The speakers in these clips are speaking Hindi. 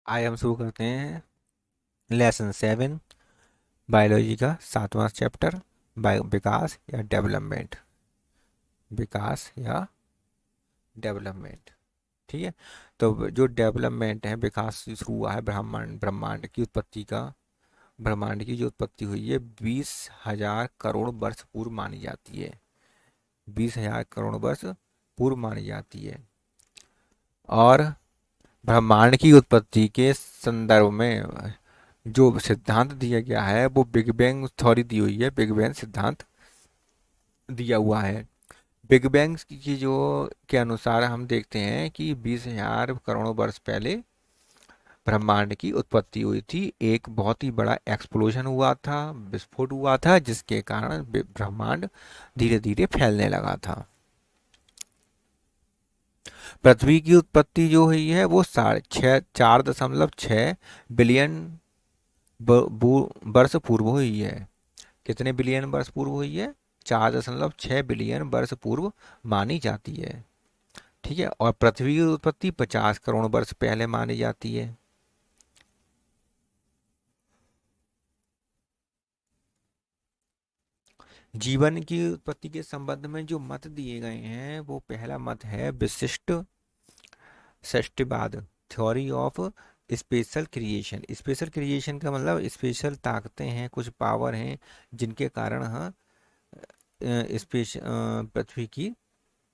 आज हम शुरू करते हैं लेसन 7 बायोलॉजी का 7वां चैप्टर विकास या डेवलपमेंट। विकास या डेवलपमेंट। ठीक है। तो जो डेवलपमेंट है, विकास शुरू हुआ है ब्रह्मांड ब्रह्मांड की उत्पत्ति का। ब्रह्मांड की जो उत्पत्ति हुई है 20,000 करोड़ वर्ष पूर्व मानी जाती है। 20,000 करोड़ वर्ष पूर्व मानी जाती है। और ब्रह्मांड की उत्पत्ति के संदर्भ में जो सिद्धांत दिया गया है वो बिग बैंग थ्योरी दी हुई है। बिग बैंग सिद्धांत दिया हुआ है। बिग बैंग की जो के अनुसार हम देखते हैं कि 20,000 करोड़ वर्ष पहले ब्रह्मांड की उत्पत्ति हुई थी। एक बहुत ही बड़ा एक्सप्लोजन हुआ था, विस्फोट हुआ था, जिसके कारण ब्रह्मांड धीरे धीरे फैलने लगा था। पृथ्वी की उत्पत्ति जो हुई है वो 4.6 बिलियन वर्ष पूर्व हुई है। कितने बिलियन वर्ष पूर्व हुई है? 4.6 बिलियन वर्ष पूर्व मानी जाती है। ठीक है। और पृथ्वी की उत्पत्ति 50 करोड़ वर्ष पहले मानी जाती है। जीवन की उत्पत्ति के संबंध में जो मत दिए गए हैं, वो पहला मत है विशिष्ट सृष्टिवाद, theory of special creation. Special creation का मतलब स्पेशल ताकतें हैं, कुछ पावर हैं जिनके कारण पृथ्वी की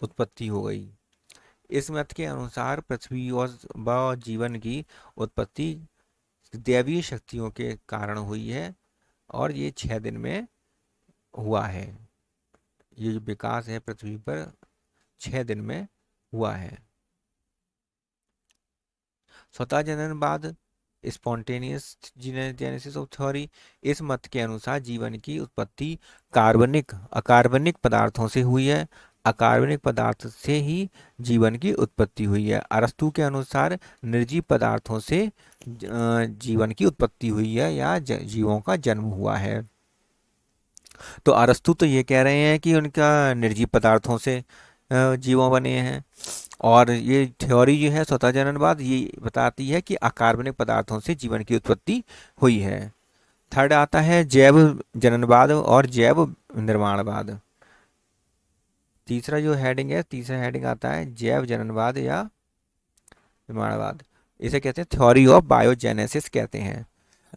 उत्पत्ति हो गई। इस मत के अनुसार पृथ्वी और व जीवन की उत्पत्ति दैवीय शक्तियों के कारण हुई है और ये 6 दिन में हुआ है। ये जो विकास है पृथ्वी पर 6 दिन में हुआ है। स्वतः जननवाद, स्पॉन्टेनियस जेनेसिस ऑफ थ्योरी, इस मत के अनुसार जीवन की उत्पत्ति अकार्बनिक पदार्थों से हुई है। अकार्बनिक पदार्थ से ही जीवन की उत्पत्ति हुई है। अरस्तु के अनुसार निर्जीव पदार्थों से जीवन की उत्पत्ति हुई है या जीवों का जन्म हुआ है। तो अरस्तु तो ये कह रहे हैं कि उनका निर्जीव पदार्थों से जीवों बने हैं। और ये थ्योरी जो है स्वतः जननवाद, ये बताती है कि अकार्बनिक पदार्थों से जीवन की उत्पत्ति हुई है। थर्ड आता है जैव जननवाद और जैव निर्माणवाद। तीसरा हेडिंग आता है जैव जननवाद या निर्माणवाद। इसे कहते हैं थ्योरी ऑफ बायोजेनेसिस कहते हैं।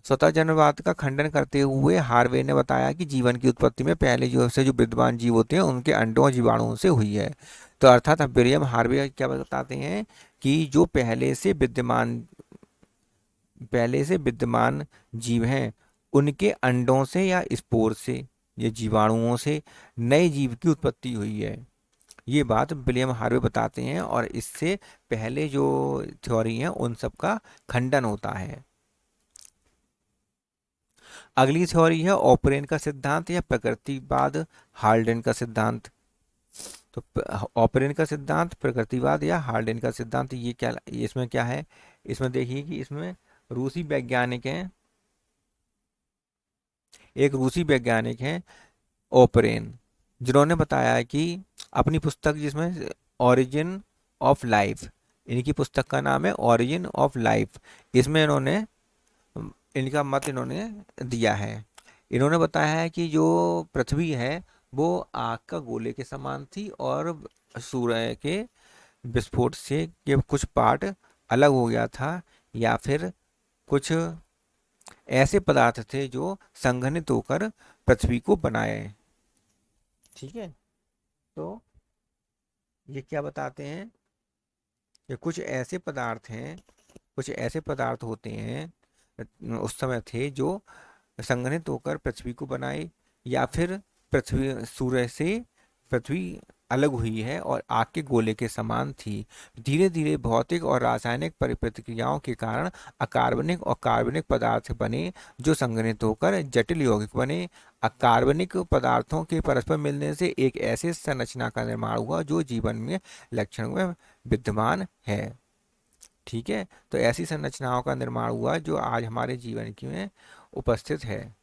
स्वतः जननवाद का खंडन करते हुए हार्वे ने बताया कि जीवन की उत्पत्ति में पहले जो विद्यमान जीव होते हैं उनके अंडों और जीवाणुओं से हुई है। तो अर्थात अब विलियम हार्वे क्या बताते हैं कि जो पहले से विद्यमान जीव हैं उनके अंडों से या स्पोर से या जीवाणुओं से नए जीव की उत्पत्ति हुई है। ये बात विलियम हार्वे बताते हैं और इससे पहले जो थ्योरी है उन सब का खंडन होता है। अगली थ्योरी है ओपरेन का सिद्धांत या प्रकृतिवाद, हाल्डेन का सिद्धांत। तो ओपरेन का सिद्धांत, प्रकृतिवाद या हाल्डेन का सिद्धांत, इसमें क्या है? इसमें देखिए कि इसमें रूसी वैज्ञानिक हैं, एक रूसी वैज्ञानिक हैं ओपरेन, जिन्होंने बताया कि अपनी पुस्तक जिसमें ओरिजिन ऑफ लाइफ, इनकी पुस्तक का नाम है ओरिजिन ऑफ लाइफ, इसमें इनका मत इन्होंने दिया है। इन्होंने बताया है कि जो पृथ्वी है वो आग का गोले के समान थी और सूर्य के विस्फोट से ये कुछ पार्ट अलग हो गया था, या फिर कुछ ऐसे पदार्थ थे जो संघनित होकर पृथ्वी को बनाए। ठीक है। तो ये क्या बताते हैं? ये कुछ ऐसे पदार्थ होते हैं उस समय थे जो संघनित होकर पृथ्वी को बनाए, या फिर पृथ्वी सूर्य से पृथ्वी अलग हुई है और आग के गोले के समान थी। धीरे धीरे भौतिक और रासायनिक प्रतिक्रियाओं के कारण अकार्बनिक और कार्बनिक पदार्थ बने जो संघनित होकर जटिल यौगिक बने। अकार्बनिक पदार्थों के परस्पर मिलने से एक ऐसे संरचना का निर्माण हुआ जो जीवन में लक्षण में विद्यमान है। ठीक है। तो ऐसी संरचनाओं का निर्माण हुआ जो आज हमारे जीवन की में उपस्थित है।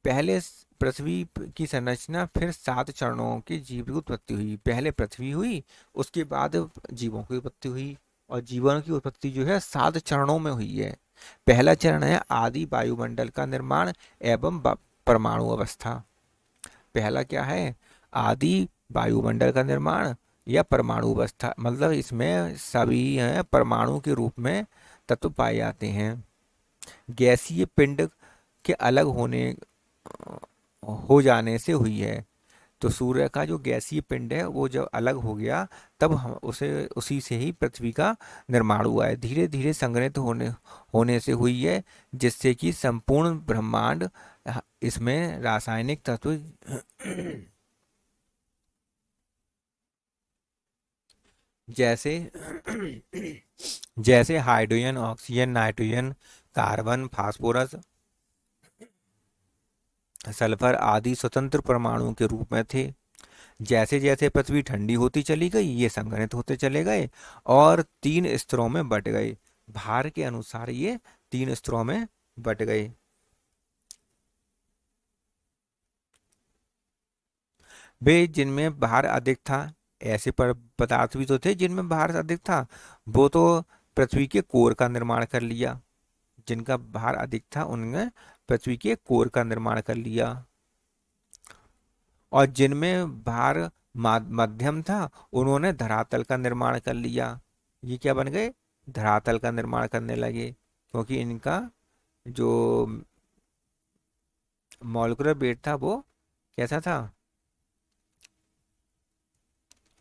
पहले पृथ्वी की संरचना, फिर 7 चरणों की जीव की उत्पत्ति हुई। पहले पृथ्वी हुई, उसके बाद जीवों की उत्पत्ति हुई। और जीवन की उत्पत्ति जो है 7 चरणों में हुई है। पहला चरण है आदि वायुमंडल का निर्माण एवं परमाणु अवस्था। पहला क्या है? आदि वायुमंडल का निर्माण या परमाणु अवस्था, मतलब इसमें सभी हैं परमाणु के रूप में तत्व पाए जाते हैं। गैसीय पिंड के अलग होने हो जाने से हुई है। तो सूर्य का जो गैसीय पिंड है वो जब अलग हो गया तब हम उसे उसी से ही पृथ्वी का निर्माण हुआ है। धीरे धीरे संघनित होने होने से हुई है, जिससे कि संपूर्ण ब्रह्मांड इसमें रासायनिक तत्व जैसे जैसे hydrogen, oxygen, nitrogen, carbon, phosphorus, sulphur आदि स्वतंत्र परमाणु के रूप में थे। जैसे जैसे पृथ्वी ठंडी होती चली गई ये संघनित होते चले गए और 3 स्तरों में बट गए। भार के अनुसार ये 3 स्तरों में बट गए। वे जिनमें भार अधिक था, ऐसे पदार्थ भी तो थे जिनमें भार अधिक था, वो तो पृथ्वी के कोर का निर्माण कर लिया। जिनका भार अधिक था उनने पृथ्वी के कोर का निर्माण कर लिया। और जिनमें भार मध्यम था उन्होंने धरातल का निर्माण कर लिया। ये क्या बन गए? धरातल का निर्माण करने लगे, क्योंकि इनका जो मॉलिक्यूलर वेट था वो कैसा था?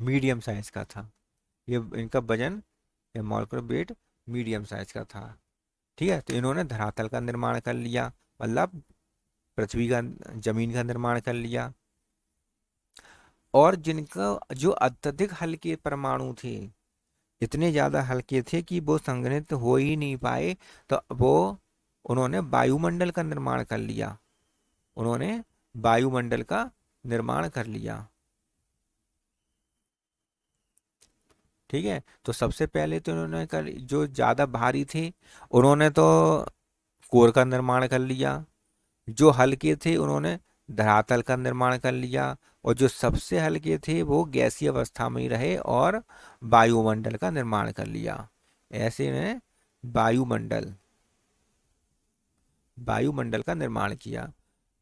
मीडियम साइज का था। ये इनका वजन या मॉलिक्यूलर वेट मीडियम साइज का था। ठीक है, तो इन्होंने धरातल का निर्माण कर लिया, मतलब पृथ्वी का, जमीन का निर्माण कर लिया। और जिनका जो अत्यधिक हल्के परमाणु थे, इतने ज्यादा हल्के थे कि वो संघनित हो ही नहीं पाए, तो वो उन्होंने वायुमंडल का निर्माण कर लिया। उन्होंने वायुमंडल का निर्माण कर लिया। ठीक है, तो सबसे पहले तो उन्होंने कर, जो ज्यादा भारी थे उन्होंने तो कोर का निर्माण कर लिया। जो हल्के थे उन्होंने धरातल का निर्माण कर लिया। और जो सबसे हल्के थे वो गैसीय अवस्था में ही रहे और वायुमंडल का निर्माण कर लिया। ऐसे ने वायुमंडल वायुमंडल का निर्माण किया।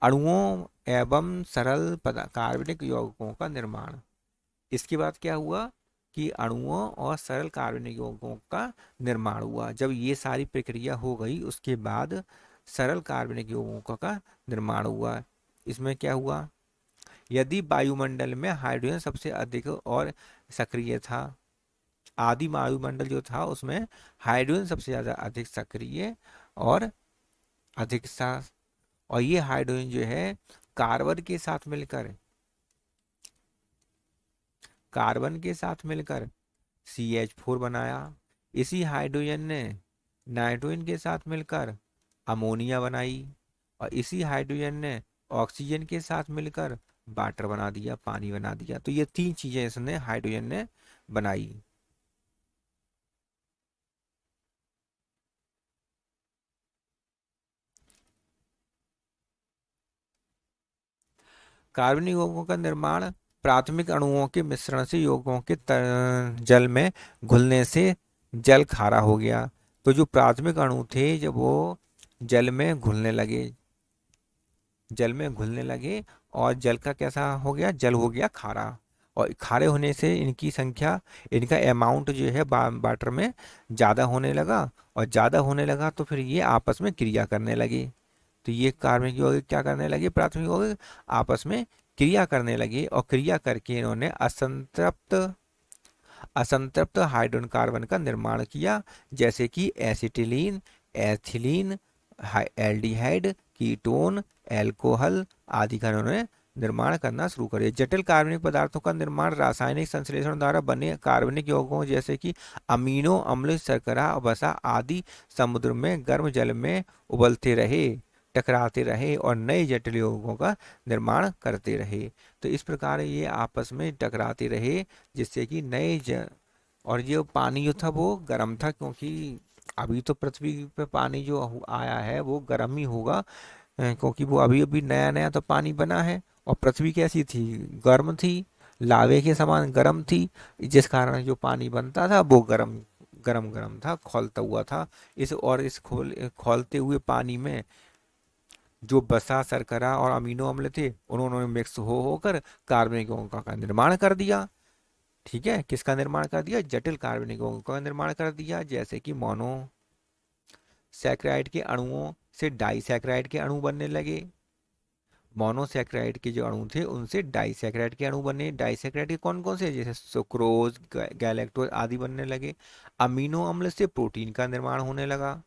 अणुओं एवं सरल कार्बनिक यौगिकों का निर्माण। इसके बाद क्या हुआ कि अणुओं और सरल कार्बनिक यौगिकों का निर्माण हुआ। जब ये सारी प्रक्रिया हो गई उसके बाद सरल कार्बनिक यौगिकों का निर्माण हुआ। इसमें क्या हुआ? यदि वायुमंडल में हाइड्रोजन सबसे अधिक और सक्रिय था, आदि वायुमंडल जो था उसमें हाइड्रोजन सबसे ज्यादा अधिक सक्रिय और अधिक सा, और ये हाइड्रोजन जो है कार्बन के साथ मिलकर कार्बन के साथ मिलकर CH4 बनाया। इसी हाइड्रोजन ने नाइट्रोजन के साथ मिलकर अमोनिया बनाई। और इसी हाइड्रोजन ने ऑक्सीजन के साथ मिलकर वाटर बना दिया, पानी बना दिया। तो ये 3 चीजें इसने हाइड्रोजन ने बनाई। कार्बनिक यौगिकों का निर्माण प्राथमिक अणुओं के मिश्रण से यौगिकों के जल में घुलने से जल खारा हो गया। तो जो प्राथमिक अणु थे जब वो जल में घुलने लगे, जल में घुलने लगे और जल का कैसा हो गया? जल हो गया खारा। और खारे होने से इनकी संख्या, इनका अमाउंट जो है वाटर में ज़्यादा होने लगा। और ज़्यादा होने लगा तो फिर ये आपस में क्रिया करने लगे। तो ये कार्बनिक यौगिक क्या करने लगे? प्राथमिक यौगिक आपस में क्रिया करने लगे और क्रिया करके इन्होंने असंतृप्त असंतृप्त हाइड्रोजन कार्बन का निर्माण किया, जैसे कि acetylene, ethylene, aldehyde, ketone, alcohol आदि का इन्होंने निर्माण करना शुरू कर दिया। जटिल कार्बनिक पदार्थों का निर्माण रासायनिक संश्लेषण द्वारा बने कार्बनिक यौगिकों जैसे कि अमीनो अम्ल, शर्करा, वसा आदि समुद्र में गर्म जल में उबलते रहे, टकराते रहे और नए जटिल यौगिकों का निर्माण करते रहे। तो इस प्रकार ये आपस में टकराते रहे, जिससे कि और ये पानी जो था वो गर्म था, क्योंकि अभी तो पृथ्वी पे पानी जो आया है वो गर्म ही होगा, क्योंकि वो अभी अभी नया नया तो पानी बना है। और पृथ्वी कैसी थी? गर्म थी, लावे के समान गर्म थी, जिस कारण जो पानी बनता था वो गर्म गरम गरम था, खौलता हुआ था। इस खौलते हुए पानी में जो वसा, शर्करा और अमीनो अम्ल थे उन्होंने मिक्स हो होकर कार्बनिक यौगिकों का निर्माण कर दिया। ठीक है, किसका निर्माण कर दिया? जटिल कार्बनिक यौगिकों का निर्माण कर दिया, जैसे कि मोनो सैकराइड के अणुओं से डाइसैकराइड के अणु बनने लगे। मोनोसैकराइड के जो अणु थे उनसे डाइसैकराइड के अणु बने। डाइसैकराइड के कौन कौन से? जैसे सुक्रोज, गैलेक्टोज आदि बनने लगे। अमीनो अम्ल से प्रोटीन का निर्माण होने लगा।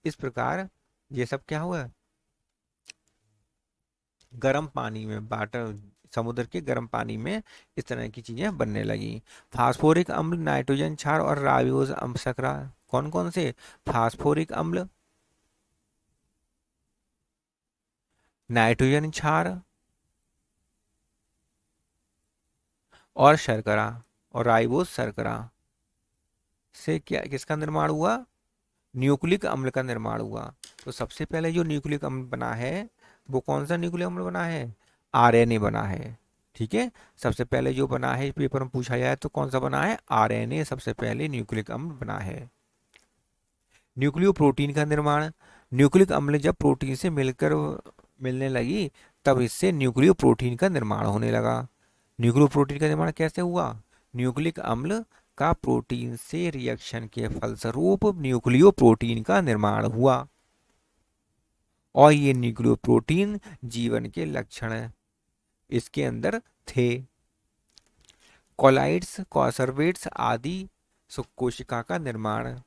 इस प्रकार ये सब क्या हुआ? गर्म पानी में, वाटर, समुद्र के गर्म पानी में इस तरह की चीजें बनने लगी। फास्फोरिक अम्ल, नाइट्रोजन क्षार और राबियोज अम्ल शर्करा, कौन कौन से? फास्फोरिक अम्ल, नाइट्रोजन क्षार और शर्करा, और राइबोज शर्करा से क्या, किसका निर्माण हुआ? न्यूक्लिक अम्ल का निर्माण हुआ। तो सबसे पहले जो न्यूक्लिक अम्ल बना है वो कौन सा न्यूक्लिक अम्ल बना है? आरएनए बना है। ठीक है, सबसे पहले जो बना है पेपर में पूछा जाए तो कौन सा बना है? आरएनए सबसे पहले न्यूक्लिक अम्ल बना है। न्यूक्लियो प्रोटीन का निर्माण, न्यूक्लिक अम्ल जब प्रोटीन से मिलकर मिलने लगी तब इससे न्यूक्लियो प्रोटीन का निर्माण होने लगा। न्यूक्लियो प्रोटीन का निर्माण कैसे हुआ? न्यूक्लिक अम्ल का प्रोटीन से रिएक्शन के फलस्वरूप न्यूक्लियो प्रोटीन का निर्माण हुआ, और ये न्यूक्लियो प्रोटीन जीवन के लक्षण इसके अंदर थे। कोलाइड्स, कॉन्सर्वेट्स आदि कोशिका का निर्माण,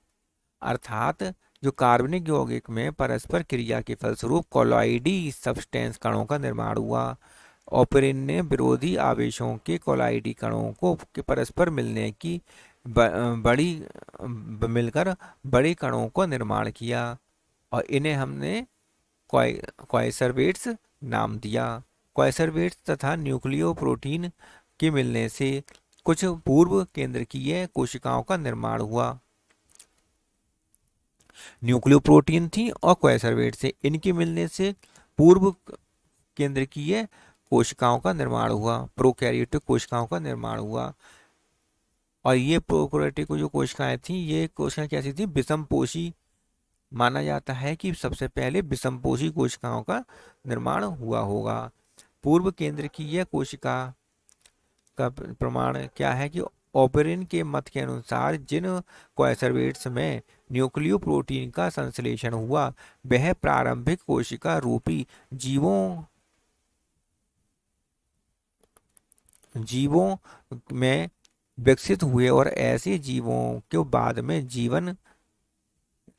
अर्थात जो कार्बनिक यौगिक में परस्पर क्रिया के फलस्वरूप कोलॉइडी सब्सटेंस कणों का निर्माण हुआ। ओपेरिन ने विरोधी आवेशों के कोलॉइडी कणों को के परस्पर मिलने की बड़ी मिलकर बड़े कणों का निर्माण किया, और इन्हें हमने कॉन्सर्वेट्स नाम दिया। कॉन्सर्वेट्स तथा न्यूक्लियो प्रोटीन के मिलने से कुछ पूर्व केंद्रकीय कोशिकाओं का निर्माण हुआ। न्यूक्लियो प्रोटीन थी और कॉन्सर्वेट से, इनके मिलने से पूर्व केंद्रकीय कोशिकाओं का निर्माण हुआ, प्रोकैरियोटिक कोशिकाओं का निर्माण हुआ। और ये प्रोकैरियोटिक जो कोशिकाएं थी, ये कोशिकाएं कैसी थी? विषमपोषी। माना जाता है कि सबसे पहले विषमपोषी कोशिकाओं का निर्माण हुआ होगा। पूर्व केंद्रकीय कोशिका का प्रमाण क्या है कि ओपेरिन के मत के अनुसार जिन कॉन्सर्वेट्स में न्यूक्लियो प्रोटीन का संश्लेषण हुआ वह प्रारंभिक कोशिका रूपी जीवों में विकसित हुए, और ऐसे जीवों के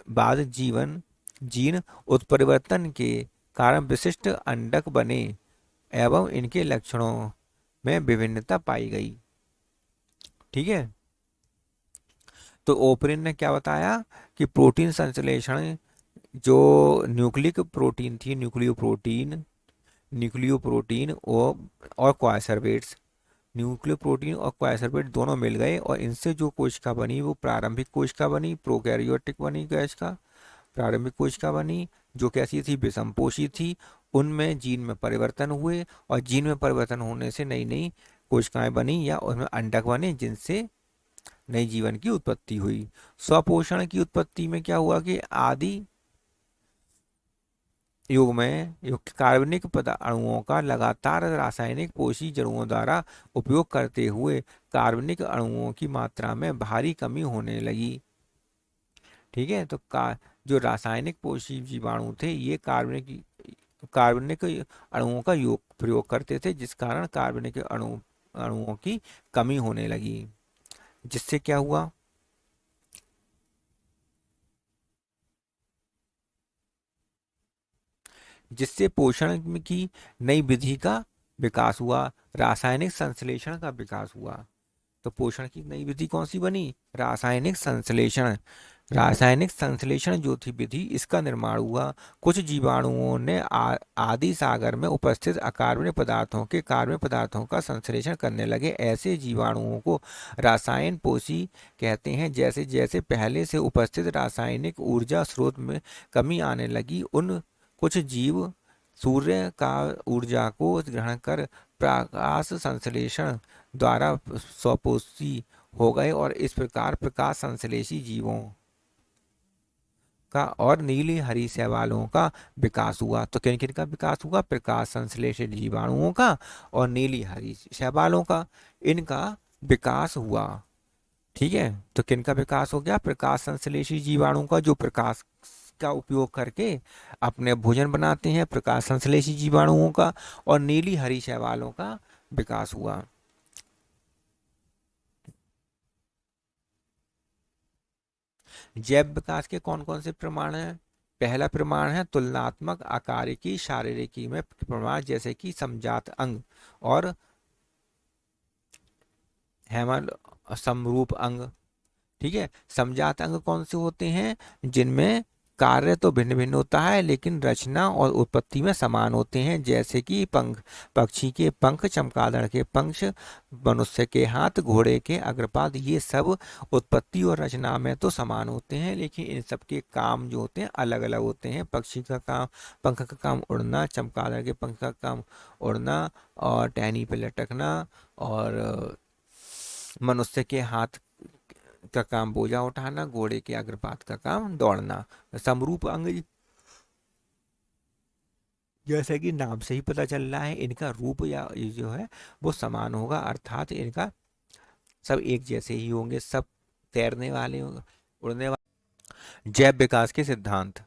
बाद जीन उत्परिवर्तन के कारण विशिष्ट अंडक बने एवं इनके लक्षणों में विभिन्नता पाई गई। ठीक है, तो ओपरिन ने क्या बताया कि प्रोटीन संश्लेषण जो न्यूक्लिक प्रोटीन थी, न्यूक्लियो प्रोटीन और कॉन्सर्वेट्स, न्यूक्लियो प्रोटीन और कॉन्सर्वेट दोनों मिल गए और इनसे जो कोशिका बनी वो प्रारंभिक कोशिका बनी, प्रोकैरियोटिक बनी कोशिका, प्रारंभिक कोशिका बनी जो कैसी थी? विषमपोषी थी। उनमें जीन में परिवर्तन हुए और जीन में परिवर्तन होने से नई नई कोशिकाएं बनी या उनमें अंडक बने जिनसे नई जीवन की उत्पत्ति हुई। स्वपोषण की उत्पत्ति में क्या हुआ कि आदि युग में कार्बनिक अणुओं का लगातार रासायनिक पोषी जड़ुओं द्वारा उपयोग करते हुए कार्बनिक अणुओं की मात्रा में भारी कमी होने लगी। ठीक है, तो जो रासायनिक पोषी जीवाणु थे ये कार्बनिक अणुओं का प्रयोग करते थे, जिस कारण कार्बनिक अणुओं की कमी होने लगी, जिससे क्या हुआ? जिससे पोषण की नई विधि का विकास हुआ, रासायनिक संश्लेषण का विकास हुआ। तो पोषण की नई विधि कौन सी बनी? रासायनिक संश्लेषण। रासायनिक संश्लेषण जो थी विधि, इसका निर्माण हुआ। कुछ जीवाणुओं ने आदि सागर में उपस्थित अकार्बनिक पदार्थों के कार्बनिक पदार्थों का संश्लेषण करने लगे। ऐसे जीवाणुओं को रसायन पोषी कहते हैं। जैसे जैसे पहले से उपस्थित रासायनिक ऊर्जा स्रोत में कमी आने लगी, उन कुछ जीव सूर्य का ऊर्जा को ग्रहण कर प्रकाश संश्लेषण द्वारा स्वपोषी हो गए और इस प्रकार प्रकाश संश्लेषी जीवों का और नीली हरी शैवालों का विकास हुआ। तो किन किन का विकास हुआ? प्रकाश संश्लेषित जीवाणुओं का और नीली हरी शैवालों का, इनका विकास हुआ। ठीक है, तो किन का विकास हो गया? प्रकाश संश्लेषी जीवाणुओं का, जो प्रकाश का उपयोग करके अपने भोजन बनाते हैं, प्रकाश संश्लेषी जीवाणुओं का, और नीली हरी शैवालों का विकास हुआ। जैव विकास के कौन कौन से प्रमाण हैं? पहला प्रमाण है तुलनात्मक आकारिकी शारीरिकी में प्रमाण, जैसे कि समजात अंग और हेमल समरूप अंग। ठीक है, समजात अंग कौन से होते हैं? जिनमें कार्य तो भिन्न भिन्न होता है लेकिन रचना और उत्पत्ति में समान होते हैं, जैसे कि पंख, पक्षी के पंख, चमगादड़ के पंख, मनुष्य के हाथ, घोड़े के अग्रपाद, ये सब उत्पत्ति और रचना में तो समान होते हैं लेकिन इन सब के काम जो होते हैं अलग अलग होते हैं। पक्षी का काम, पंख का काम उड़ना, चमगादड़ के पंख का काम उड़ना और टहनी पे लटकना, और मनुष्य के हाथ का काम बोझा उठाना, घोड़े के अग्रपात का काम दौड़ना। समरूप अंग, जैसे कि नाम से ही पता चल रहा है, इनका रूप या ये जो है वो समान होगा, अर्थात इनका सब एक जैसे ही होंगे, सब तैरने वाले होंगे, उड़ने वाले। जैव विकास के सिद्धांत।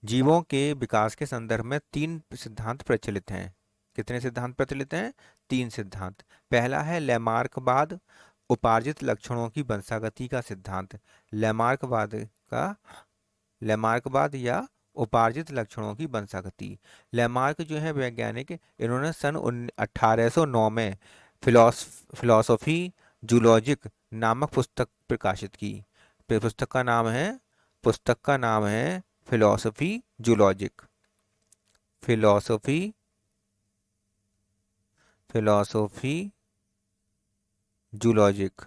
जीवों के विकास के संदर्भ में तीन सिद्धांत प्रचलित हैं। कितने सिद्धांत प्रचलित हैं? तीन सिद्धांत। पहला है लैमार्कवाद, उपार्जित लक्षणों की वंशागति का सिद्धांत। लैमार्कवाद का, लैमार्कवाद या उपार्जित लक्षणों की वंशागति। लैमार्क जो है वैज्ञानिक, इन्होंने सन 1809 में फिलोसॉफी जूलॉजिक नामक पुस्तक प्रकाशित की। पुस्तक का नाम है philosophy zoologic. Philosophy philosophy zoologic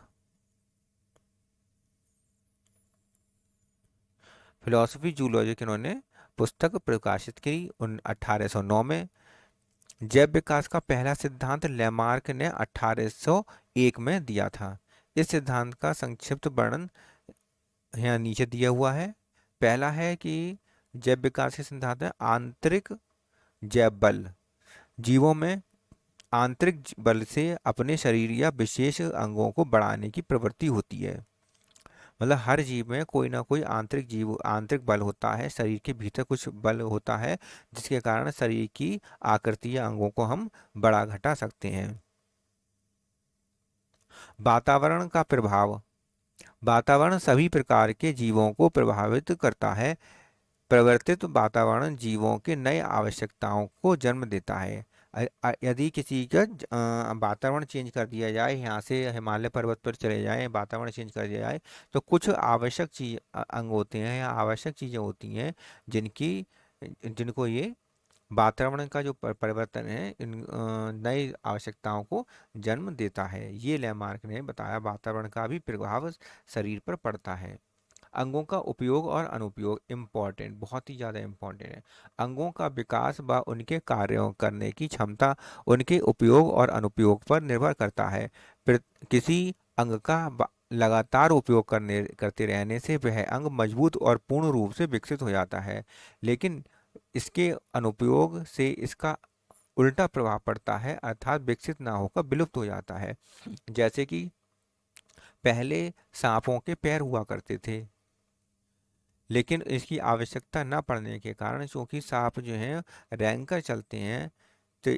philosophy zoologic इन्होंने पुस्तक प्रकाशित की 1809 में। जैव विकास का पहला सिद्धांत लैमार्क ने 1801 में दिया था। इस सिद्धांत का संक्षिप्त वर्णन यहाँ नीचे दिया हुआ है। पहला है कि जैव विकास के सिद्धांत है आंतरिक जैव बल। जीवों में आंतरिक बल से अपने शरीर या विशेष अंगों को बढ़ाने की प्रवृत्ति होती है। मतलब हर जीव में कोई ना कोई आंतरिक बल होता है, शरीर के भीतर कुछ बल होता है जिसके कारण शरीर की आकृति या अंगों को हम बढ़ा घटा सकते हैं। वातावरण का प्रभाव। वातावरण सभी प्रकार के जीवों को प्रभावित करता है। परिवर्तित वातावरण जीवों के नए आवश्यकताओं को जन्म देता है। यदि किसी का वातावरण चेंज कर दिया जाए, यहाँ से हिमालय पर्वत पर चले जाएं, वातावरण चेंज कर दिया जाए, तो कुछ आवश्यक अंग होते हैं या आवश्यक चीज़ें होती हैं जिनकी जिनको ये वातावरण का जो परिवर्तन है इन नई आवश्यकताओं को जन्म देता है। ये लैमार्क ने बताया, वातावरण का भी प्रभाव शरीर पर पड़ता है। अंगों का उपयोग और अनुपयोग इम्पॉर्टेंट, बहुत ही ज़्यादा इम्पॉर्टेंट है। अंगों का विकास व उनके कार्यों करने की क्षमता उनके उपयोग और अनुपयोग पर निर्भर करता है। किसी अंग का लगातार उपयोग करते रहने से वह अंग मजबूत और पूर्ण रूप से विकसित हो जाता है, लेकिन इसके अनुपयोग से इसका उल्टा प्रभाव पड़ता है, अर्थात विकसित ना होकर विलुप्त हो जाता है। जैसे कि पहले सांपों के पैर हुआ करते थे, लेकिन इसकी आवश्यकता न पड़ने के कारण, क्योंकि सांप जो हैं रेंग कर चलते हैं, तो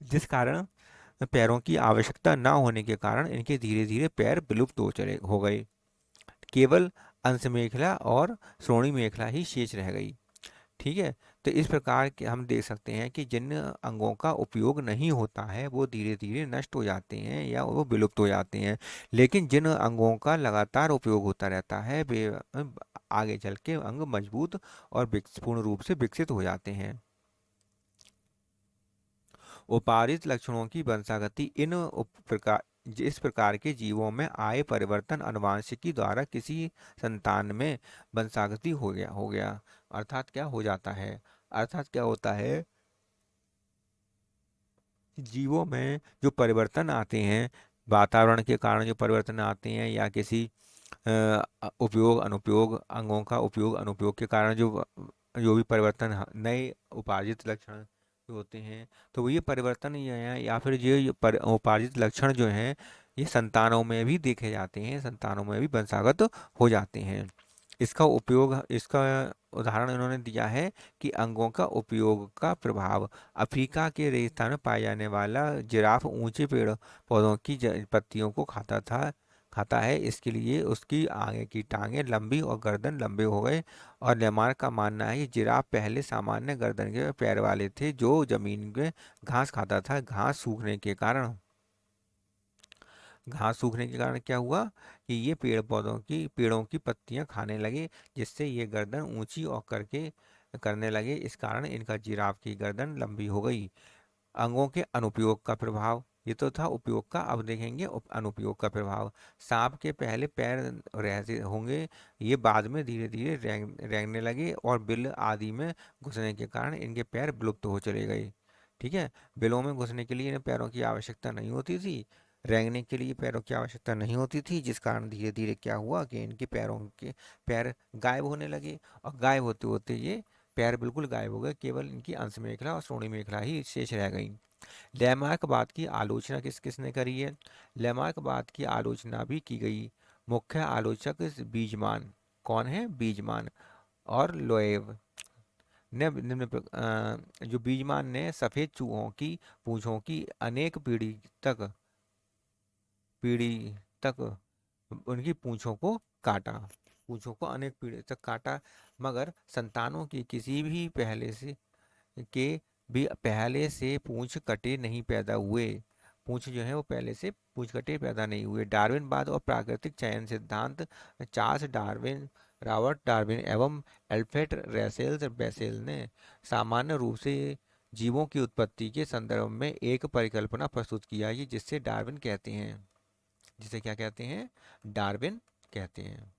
जिस कारण पैरों की आवश्यकता न होने के कारण इनके धीरे धीरे पैर विलुप्त हो गए। केवल अंश मेखला और श्रोणी मेखला ही शेष रह गई। ठीक है, तो इस प्रकार के हम देख सकते हैं कि जिन अंगों का उपयोग नहीं होता है वो धीरे धीरे नष्ट हो जाते हैं या वो विलुप्त हो जाते हैं, लेकिन जिन अंगों का लगातार उपयोग होता रहता है वे आगे चल के अंग मजबूत और पूर्ण रूप से विकसित हो जाते हैं। उपार्जित लक्षणों की वंशागति। इस प्रकार के जीवों में आए परिवर्तन आनुवंशिकी द्वारा किसी संतान में वंशागति हो गया। अर्थात क्या हो जाता है? अर्थात क्या होता है? जीवों में जो परिवर्तन आते हैं, वातावरण के कारण जो परिवर्तन आते हैं, या किसी उपयोग अनुपयोग, अंगों का उपयोग अनुपयोग के कारण जो भी परिवर्तन नए उपार्जित लक्षण जो होते हैं, तो ये परिवर्तन ये हैं, या फिर उपार्जित लक्षण जो हैं, ये संतानों में भी देखे जाते हैं, संतानों में भी वंशागत हो जाते हैं। इसका उदाहरण इन्होंने दिया है कि अंगों का उपयोग का प्रभाव। अफ्रीका के रेगिस्तान में पाया जाने वाला जिराफ ऊंचे पेड़ पौधों की पत्तियों को खाता है। इसके लिए उसकी आगे की टांगें लंबी और गर्दन लंबे हो गए। और लेमार्क का मानना है कि जिराफ पहले सामान्य गर्दन के पैर वाले थे जो जमीन में घास खाता था। घास सूखने के कारण क्या हुआ कि ये पेड़ों की पत्तियां खाने लगे, जिससे ये गर्दन ऊंची और करने लगे। इस कारण इनका जिराफ की गर्दन लंबी हो गई। अंगों के अनुपयोग का प्रभाव, ये तो था उपयोग का, अब देखेंगे अनुपयोग का प्रभाव। सांप के पहले पैर रहते होंगे, ये बाद में धीरे धीरे रेंगने लगे और बिल आदि में घुसने के कारण इनके पैर विलुप्त हो चले गए। ठीक है, बिलों में घुसने के लिए इन्हें पैरों की आवश्यकता नहीं होती थी, रेंगने के लिए पैरों की आवश्यकता नहीं होती थी, जिस कारण धीरे धीरे क्या हुआ कि इनके पैर गायब होने लगे। और गायब होते होते ये पैर बिल्कुल गायब हो गए, केवल इनकी अंश मेखला और श्रोणि मेखला ही शेष रह गई। लैमार्कवाद की आलोचना किसने करी है? लैमार्कवाद की आलोचना भी की गई। मुख्य आलोचक बीजमान, कौन है? बीजमान और लोएव ने जो बीजमान ने सफेद चूहों की पूंछों की अनेक पीढ़ी तक उनकी पूंछों को अनेक पीढ़ी तक काटा, मगर संतानों की किसी भी के पहले से पूंछ कटे नहीं पैदा हुए। पूंछ जो है वो पहले से पूंछ कटे पैदा नहीं हुए। डार्विनवाद और प्राकृतिक चयन सिद्धांत। चार्ल्स डार्विन, रॉबर्ट डार्विन एवं एल्फ्रेड रसेल बेसेल ने सामान्य रूप से जीवों की उत्पत्ति के संदर्भ में एक परिकल्पना प्रस्तुत किया है, जिससे डार्विन कहते हैं, जिसे क्या कहते हैं? डार्विन कहते हैं।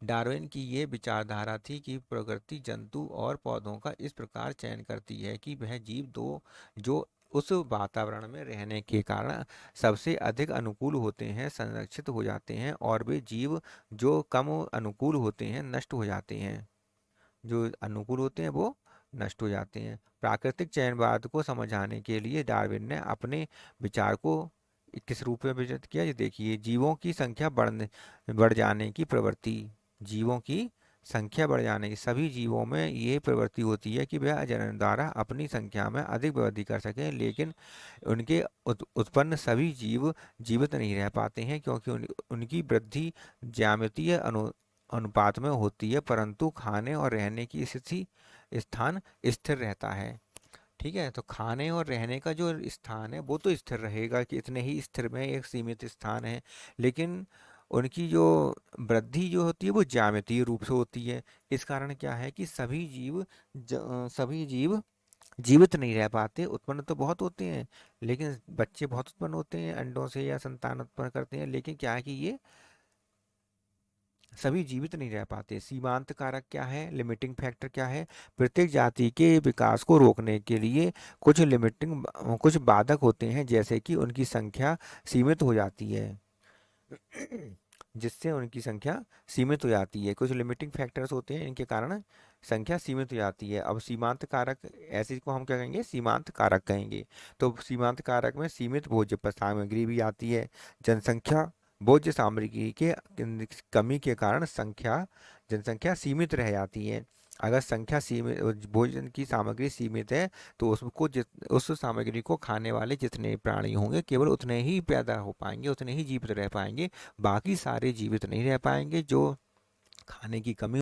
डार्विन की ये विचारधारा थी कि प्रकृति जंतु और पौधों का इस प्रकार चयन करती है कि वह जीव दो जो उस वातावरण में रहने के कारण सबसे अधिक अनुकूल होते हैं संरक्षित हो जाते हैं, और वे जीव जो कम अनुकूल होते हैं नष्ट हो जाते हैं। जो अनुकूल होते हैं वो नष्ट हो जाते हैं। प्राकृतिक चयनवाद को समझाने के लिए डार्विन ने अपने विचार को किस रूप में विस्तृत किया? ये देखिए, बढ़ जाने की प्रवृत्ति। जीवों की संख्या बढ़ जाने की, सभी जीवों में ये प्रवृत्ति होती है कि वह जनन द्वारा अपनी संख्या में अधिक वृद्धि कर सकें, लेकिन उनके उत्पन्न सभी जीव जीवित नहीं रह पाते हैं, क्योंकि उनकी वृद्धि ज्यामितीय अनुपात में होती है, परंतु खाने और रहने की स्थिति स्थान स्थिर रहता है। ठीक है, तो खाने और रहने का जो स्थान है वो तो स्थिर रहेगा कि इतने ही स्थिर में एक सीमित स्थान है, लेकिन उनकी जो वृद्धि जो होती है वो ज्यामितीय रूप से होती है। इस कारण क्या है कि सभी जीव जीवित नहीं रह पाते। उत्पन्न तो बहुत होते हैं, लेकिन बच्चे बहुत उत्पन्न होते हैं अंडों से या संतान उत्पन्न करते हैं, लेकिन क्या है कि ये सभी जीवित नहीं रह पाते। सीमांत कारक क्या है? लिमिटिंग फैक्टर क्या है? प्रत्येक जाति के विकास को रोकने के लिए कुछ बाधक होते हैं, जैसे कि उनकी संख्या सीमित हो जाती है जिससे उनकी संख्या सीमित हो जाती है। कुछ लिमिटिंग फैक्टर्स होते हैं, इनके कारण संख्या सीमित हो जाती है। अब सीमांत कारक, ऐसे को हम क्या कहेंगे? सीमांत कारक कहेंगे। तो सीमांत कारक में सीमित भोज्य सामग्री भी आती है। जनसंख्या भोज्य सामग्री के कमी के कारण जनसंख्या सीमित रह जाती है। अगर भोजन की सामग्री सीमित है, तो उस सामग्री को खाने वाले जितने प्राणी होंगे केवल उतने ही पैदा हो पाएंगे, उतने ही जीवित रह पाएंगे। बाकी सारे जीवित नहीं रह पाएंगे। जो खाने की कमी